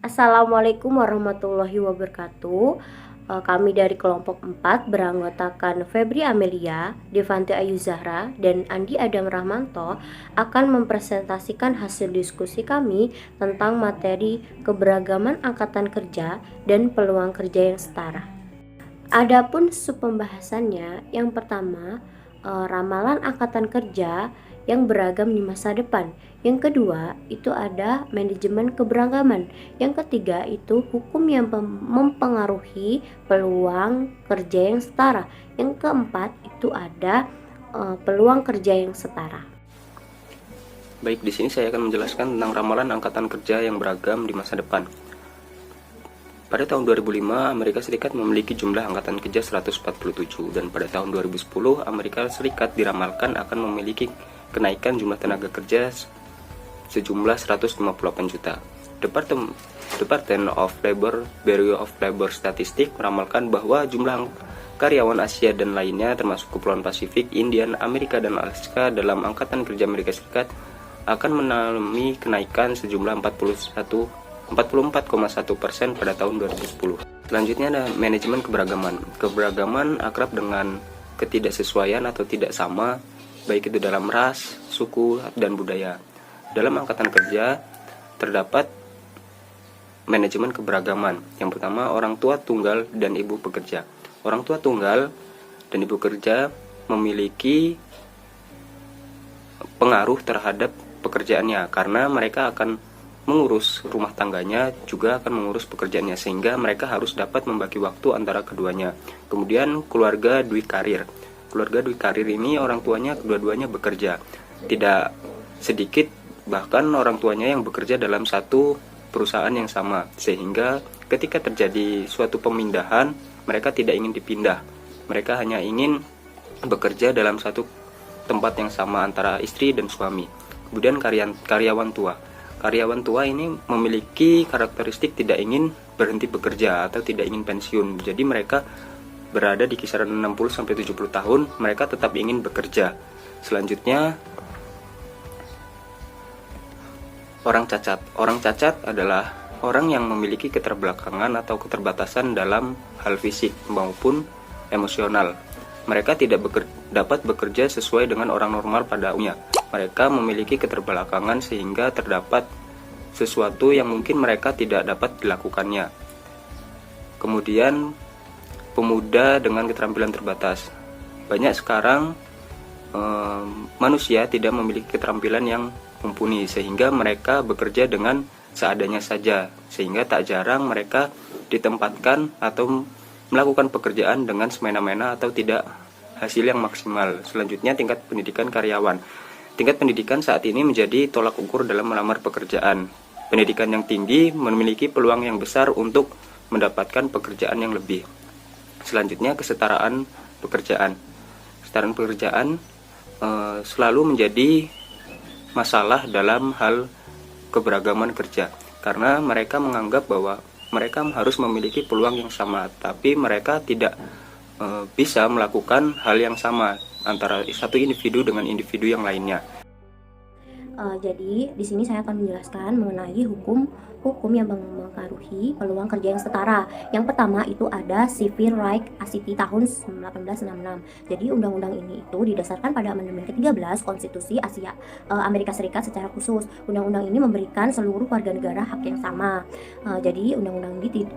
Assalamualaikum warahmatullahi wabarakatuh. Kami dari kelompok 4 beranggotakan Febri Amelia, Devanti Ayu Zahra, dan Andi Adam Rahmanto akan mempresentasikan hasil diskusi kami tentang materi keberagaman angkatan kerja dan peluang kerja yang setara. Adapun subpembahasannya, yang pertama, ramalan angkatan kerja yang beragam di masa depan. Yang kedua, itu ada manajemen keberagaman. Yang ketiga, itu hukum yang mempengaruhi peluang kerja yang setara. Yang keempat, itu ada peluang kerja yang setara. Baik, di sini saya akan menjelaskan tentang ramalan angkatan kerja yang beragam di masa depan. Pada tahun 2005, Amerika Serikat memiliki jumlah angkatan kerja 147, dan pada tahun 2010, Amerika Serikat diramalkan akan memiliki kenaikan jumlah tenaga kerja sejumlah 158 juta. Department of Labor, Bureau of Labor Statistics meramalkan bahwa jumlah karyawan Asia dan lainnya termasuk Kepulauan Pasifik, India, Amerika, dan Alaska dalam angkatan kerja Amerika Serikat akan mengalami kenaikan sejumlah 44,1% pada tahun 2010. Selanjutnya ada manajemen keberagaman. Keberagaman akrab dengan ketidaksesuaian atau tidak sama, baik itu dalam ras, suku, dan budaya. Dalam angkatan kerja terdapat manajemen keberagaman. Yang pertama, orang tua tunggal dan ibu pekerja. Orang tua tunggal dan ibu pekerja memiliki pengaruh terhadap pekerjaannya karena mereka akan mengurus rumah tangganya, juga akan mengurus pekerjaannya, sehingga mereka harus dapat membagi waktu antara keduanya. Kemudian keluarga dwikarir. Keluarga dwikarir ini orang tuanya kedua-duanya bekerja. Tidak sedikit bahkan orang tuanya yang bekerja dalam satu perusahaan yang sama, sehingga ketika terjadi suatu pemindahan, mereka tidak ingin dipindah. Mereka hanya ingin bekerja dalam satu tempat yang sama antara istri dan suami. Kemudian karyawan tua. Karyawan tua ini memiliki karakteristik tidak ingin berhenti bekerja atau tidak ingin pensiun. Jadi mereka berada di kisaran 60-70 tahun, mereka tetap ingin bekerja. Selanjutnya, orang cacat. Orang cacat adalah orang yang memiliki keterbelakangan atau keterbatasan dalam hal fisik maupun emosional. Mereka tidak dapat bekerja sesuai dengan orang normal pada umumnya. Mereka memiliki keterbelakangan sehingga terdapat sesuatu yang mungkin mereka tidak dapat dilakukannya. Kemudian, pemuda dengan keterampilan terbatas. Banyak sekarang manusia tidak memiliki keterampilan yang mumpuni, sehingga mereka bekerja dengan seadanya saja, sehingga tak jarang mereka ditempatkan atau melakukan pekerjaan dengan semena-mena atau tidak hasil yang maksimal. Selanjutnya, tingkat pendidikan karyawan. Tingkat pendidikan saat ini menjadi tolak ukur dalam melamar pekerjaan. Pendidikan yang tinggi memiliki peluang yang besar untuk mendapatkan pekerjaan yang lebih. Selanjutnya, kesetaraan pekerjaan. Kesetaraan pekerjaan selalu menjadi masalah dalam hal keberagaman kerja, karena mereka menganggap bahwa mereka harus memiliki peluang yang sama, tapi mereka tidak bisa melakukan hal yang sama antara satu individu dengan individu yang lainnya. Jadi di sini saya akan menjelaskan mengenai hukum yang mempengaruhi peluang kerja yang setara. Yang pertama itu ada Civil Rights Act tahun 1866. Jadi undang-undang ini itu didasarkan pada amandemen ke-13 Konstitusi Amerika Serikat secara khusus. Undang-undang ini memberikan seluruh warga negara hak yang sama. Jadi undang-undang ini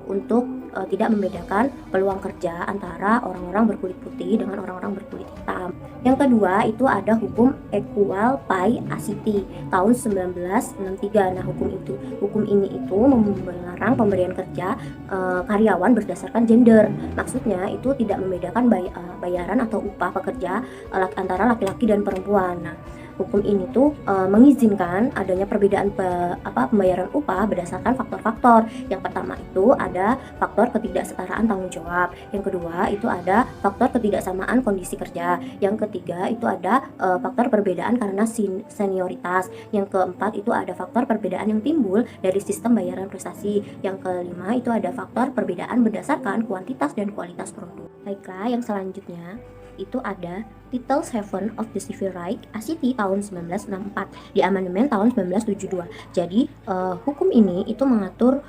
untuk tidak membedakan peluang kerja antara orang-orang berkulit putih dengan orang-orang berkulit hitam. Yang kedua itu ada hukum Equal Pay Act tahun 1963. Nah, hukum ini itu melarang pemberian kerja karyawan berdasarkan gender. Maksudnya itu tidak membedakan bayaran atau upah pekerja antara laki-laki dan perempuan. Nah, hukum ini tuh mengizinkan adanya perbedaan pembayaran upah berdasarkan faktor-faktor. Yang pertama itu ada faktor ketidaksetaraan tanggung jawab. Yang kedua itu ada faktor ketidaksamaan kondisi kerja. Yang ketiga itu ada faktor perbedaan karena senioritas. Yang keempat itu ada faktor perbedaan yang timbul dari sistem bayaran prestasi. Yang kelima itu ada faktor perbedaan berdasarkan kuantitas dan kualitas produk. Baiklah, yang selanjutnya itu ada Title 7 of the Civil Rights ACT tahun 1964 di amandemen tahun 1972. Jadi hukum ini itu mengatur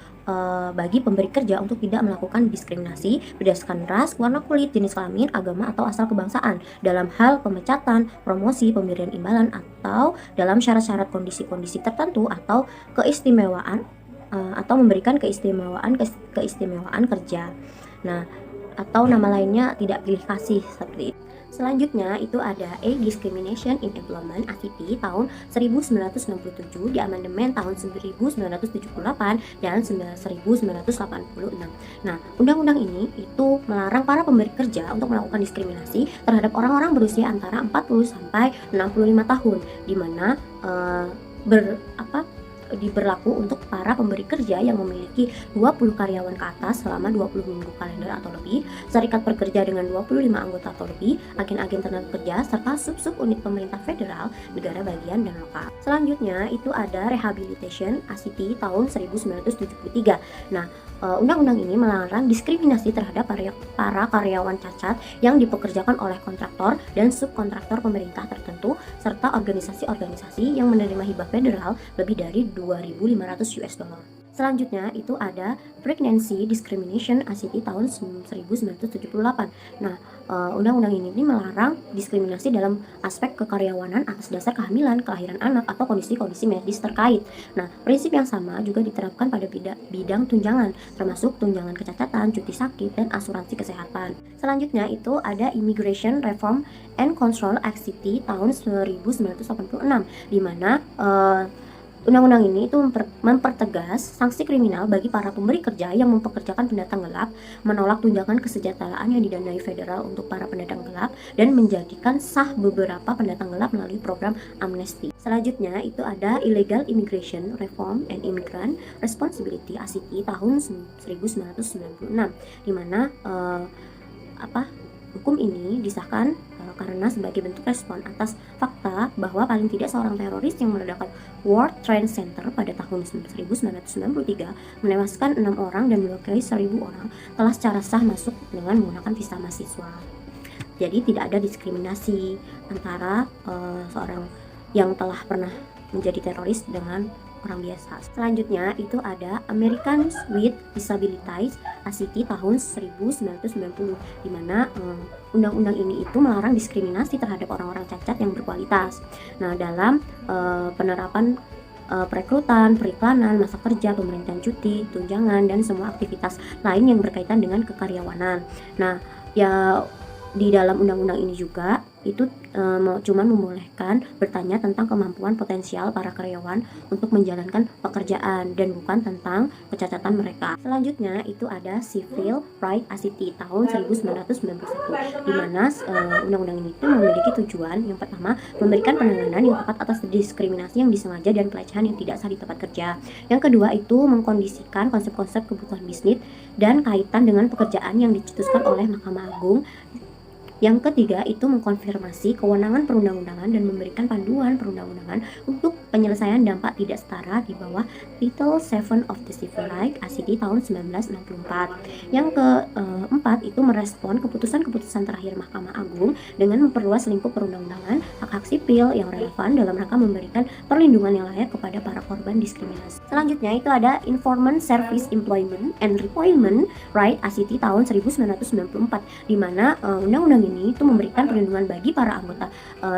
bagi pemberi kerja untuk tidak melakukan diskriminasi berdasarkan ras, warna kulit, jenis kelamin, agama, atau asal kebangsaan dalam hal pemecatan, promosi, pemberian imbalan, atau dalam syarat-syarat kondisi-kondisi tertentu atau keistimewaan atau memberikan keistimewaan kerja. Nah, atau nama lainnya tidak pilih kasih seperti itu. Selanjutnya itu ada A Discrimination in Employment ACT tahun 1967 di amandemen tahun 1978 dan 1986. Nah, undang-undang ini itu melarang para pemberi kerja untuk melakukan diskriminasi terhadap orang-orang berusia antara 40 sampai 65 tahun di mana diberlaku untuk para pemberi kerja yang memiliki 20 karyawan ke atas selama 20 minggu kalender atau lebih, serikat pekerja dengan 25 anggota atau lebih, agen-agen tenaga kerja, serta sub-sub unit pemerintah federal, negara bagian, dan lokal. Selanjutnya itu ada Rehabilitation ACT tahun 1973. Nah, undang-undang ini melarang diskriminasi terhadap para karyawan cacat yang dipekerjakan oleh kontraktor dan subkontraktor pemerintah tertentu serta organisasi-organisasi yang menerima hibah federal lebih dari $2.500. Selanjutnya itu ada Pregnancy Discrimination ACT tahun 1978. Nah, undang-undang ini melarang diskriminasi dalam aspek kekaryawanan atas dasar kehamilan, kelahiran anak, atau kondisi-kondisi medis terkait. Nah, prinsip yang sama juga diterapkan pada bidang tunjangan, termasuk tunjangan kecacatan, cuti sakit, dan asuransi kesehatan. Selanjutnya itu ada Immigration Reform and Control ACT tahun 1986, di mana undang-undang ini itu mempertegas sanksi kriminal bagi para pemberi kerja yang mempekerjakan pendatang gelap, menolak tunjangan kesejahteraan yang didanai federal untuk para pendatang gelap, dan menjadikan sah beberapa pendatang gelap melalui program amnesti. Selanjutnya itu ada Illegal Immigration Reform and Immigrant Responsibility ACT tahun 1996, di mana hukum ini disahkan karena sebagai bentuk respon atas fakta bahwa paling tidak seorang teroris yang meledakkan World Trade Center pada tahun 1993 menewaskan 6 orang dan melukai 1.000 orang telah secara sah masuk dengan menggunakan visa mahasiswa. Jadi tidak ada diskriminasi antara seorang yang telah pernah menjadi teroris dengan orang biasa. Selanjutnya itu ada Americans with Disabilities ACT tahun 1990, di mana undang-undang ini itu melarang diskriminasi terhadap orang-orang cacat yang berkualitas. Nah, dalam penerapan perekrutan, periklanan, masa kerja, pemerintahan cuti, tunjangan, dan semua aktivitas lain yang berkaitan dengan kekaryawanan. Nah, ya di dalam undang-undang ini juga itu cuma membolehkan bertanya tentang kemampuan potensial para karyawan untuk menjalankan pekerjaan dan bukan tentang kecacatan mereka. Selanjutnya itu ada Civil Rights ACT tahun 1991, di mana undang-undang ini itu memiliki tujuan yang pertama memberikan penanganan yang tepat atas diskriminasi yang disengaja dan pelecehan yang tidak sah di tempat kerja. Yang kedua itu mengkondisikan konsep-konsep kebutuhan bisnis dan kaitan dengan pekerjaan yang dicetuskan oleh Mahkamah Agung. Yang ketiga itu mengkonfirmasi kewenangan perundang-undangan dan memberikan panduan perundang-undangan untuk penyelesaian dampak tidak setara di bawah Title 7 of the Civil Rights ACT tahun 1964. Yang keempat itu merespon keputusan-keputusan terakhir Mahkamah Agung dengan memperluas lingkup perundang-undangan hak-hak sipil yang relevan dalam rangka memberikan perlindungan yang layak kepada para korban diskriminasi. Selanjutnya itu ada Informant Service Employment and Employment Right ACT tahun 1994, di mana undang-undang ini itu memberikan perlindungan bagi para anggota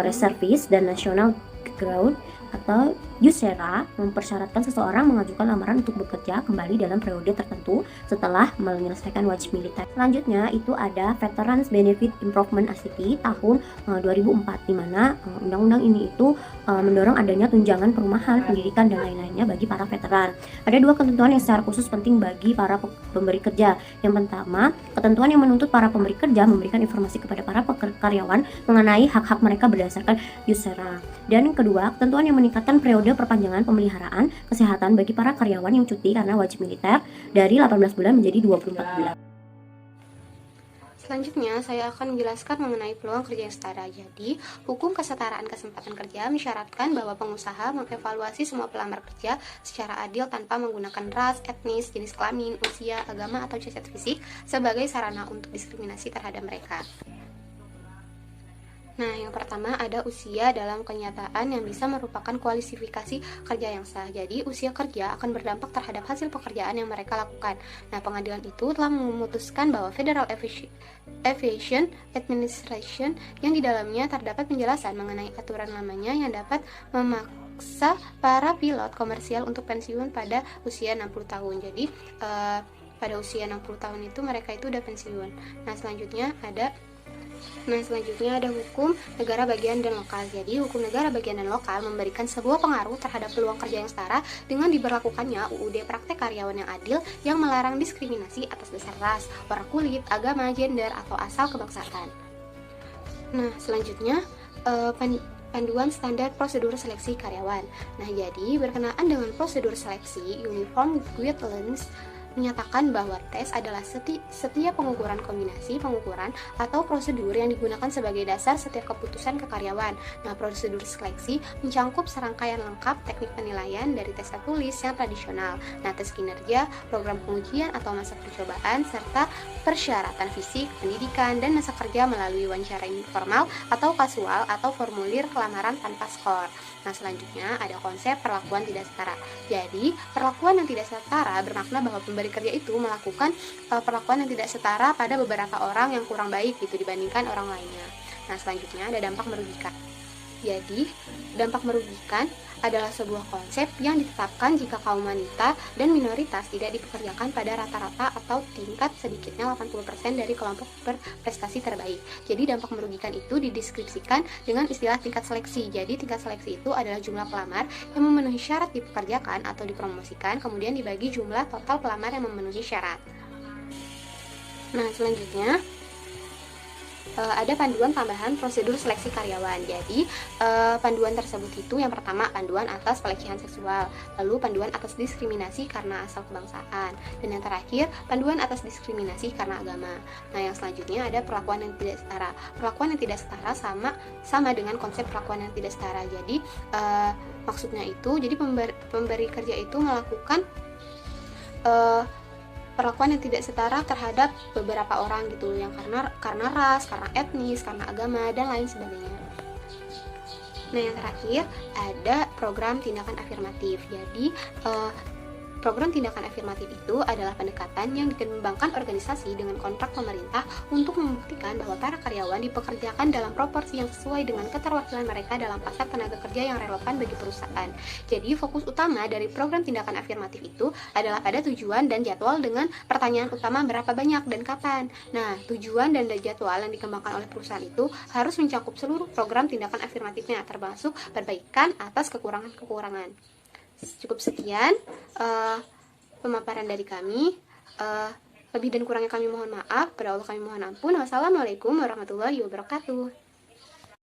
reservis dan National Guard atau USERA, mempersyaratkan seseorang mengajukan lamaran untuk bekerja kembali dalam periode tertentu setelah menyelesaikan wajib militer. Selanjutnya itu ada Veterans Benefit Improvement ACT tahun 2004, di mana undang-undang ini itu mendorong adanya tunjangan perumahan, pendidikan, dan lain-lainnya bagi para veteran. Ada dua ketentuan yang secara khusus penting bagi para pemberi kerja. Yang pertama, ketentuan yang menuntut para pemberi kerja memberikan informasi kepada para karyawan mengenai hak-hak mereka berdasarkan USERA. Dan kedua, ketentuan yang meningkatkan periode perpanjangan pemeliharaan kesehatan bagi para karyawan yang cuti karena wajib militer dari 18 bulan menjadi 24 bulan. Selanjutnya, saya akan menjelaskan mengenai peluang kerja yang setara. Jadi, hukum kesetaraan kesempatan kerja mensyaratkan bahwa pengusaha mengevaluasi semua pelamar kerja secara adil tanpa menggunakan ras, etnis, jenis kelamin, usia, agama, atau cacat fisik sebagai sarana untuk diskriminasi terhadap mereka. Nah, yang pertama ada usia dalam kenyataan yang bisa merupakan kualifikasi kerja yang sah. Jadi, usia kerja akan berdampak terhadap hasil pekerjaan yang mereka lakukan. Nah, pengadilan itu telah memutuskan bahwa Federal Aviation Administration yang di dalamnya terdapat penjelasan mengenai aturan lamanya yang dapat memaksa para pilot komersial untuk pensiun pada usia 60 tahun. Jadi, pada usia 60 tahun itu mereka itu udah pensiun. Nah, selanjutnya ada hukum negara bagian dan lokal. Jadi, hukum negara bagian dan lokal memberikan sebuah pengaruh terhadap peluang kerja yang setara dengan diberlakukannya UUD Praktek Karyawan yang Adil yang melarang diskriminasi atas dasar ras, warna kulit, agama, gender, atau asal kebangsaan. Nah, selanjutnya panduan standar prosedur seleksi karyawan. Nah, jadi berkenaan dengan prosedur seleksi, Uniform Guidelines menyatakan bahwa tes adalah setiap pengukuran kombinasi pengukuran atau prosedur yang digunakan sebagai dasar setiap keputusan kekaryawan. Nah, prosedur seleksi mencangkup serangkaian lengkap teknik penilaian dari tes tertulis yang tradisional, nah tes kinerja, program pengujian atau masa percobaan, serta persyaratan fisik, pendidikan, dan masa kerja melalui wawancara informal atau kasual atau formulir lamaran tanpa skor. Nah, selanjutnya ada konsep perlakuan tidak setara. Jadi, perlakuan yang tidak setara bermakna bahwa pemberi kerja itu melakukan perlakuan yang tidak setara pada beberapa orang yang kurang baik gitu dibandingkan orang lainnya. Nah, selanjutnya ada dampak merugikan. Jadi, dampak merugikan adalah sebuah konsep yang ditetapkan jika kaum wanita dan minoritas tidak dipekerjakan pada rata-rata atau tingkat sedikitnya 80% dari kelompok berprestasi terbaik. Jadi, dampak merugikan itu dideskripsikan dengan istilah tingkat seleksi. Jadi, tingkat seleksi itu adalah jumlah pelamar yang memenuhi syarat dipekerjakan atau dipromosikan, kemudian dibagi jumlah total pelamar yang memenuhi syarat. Nah, selanjutnya ada panduan tambahan prosedur seleksi karyawan. Jadi, panduan tersebut itu yang pertama panduan atas pelecehan seksual, lalu panduan atas diskriminasi karena asal kebangsaan, dan yang terakhir panduan atas diskriminasi karena agama. Nah, yang selanjutnya ada perlakuan yang tidak setara. Perlakuan yang tidak setara sama dengan konsep perlakuan yang tidak setara. Jadi, maksudnya itu, jadi pemberi kerja itu melakukan perlakuan yang tidak setara terhadap beberapa orang gitu, yang karena ras, karena etnis, karena agama, dan lain sebagainya. Nah, yang terakhir ada program tindakan afirmatif. Jadi, program tindakan afirmatif itu adalah pendekatan yang dikembangkan organisasi dengan kontrak pemerintah untuk membuktikan bahwa para karyawan dipekerjakan dalam proporsi yang sesuai dengan keterwakilan mereka dalam pasar tenaga kerja yang relevan bagi perusahaan. Jadi, fokus utama dari program tindakan afirmatif itu adalah pada tujuan dan jadwal dengan pertanyaan utama berapa banyak dan kapan. Nah, tujuan dan jadwal yang dikembangkan oleh perusahaan itu harus mencakup seluruh program tindakan afirmatifnya, termasuk perbaikan atas kekurangan-kekurangan. Cukup sekian pemaparan dari kami. Lebih dan kurangnya kami mohon maaf. Pada Allah kami mohon ampun. Wassalamualaikum warahmatullahi wabarakatuh.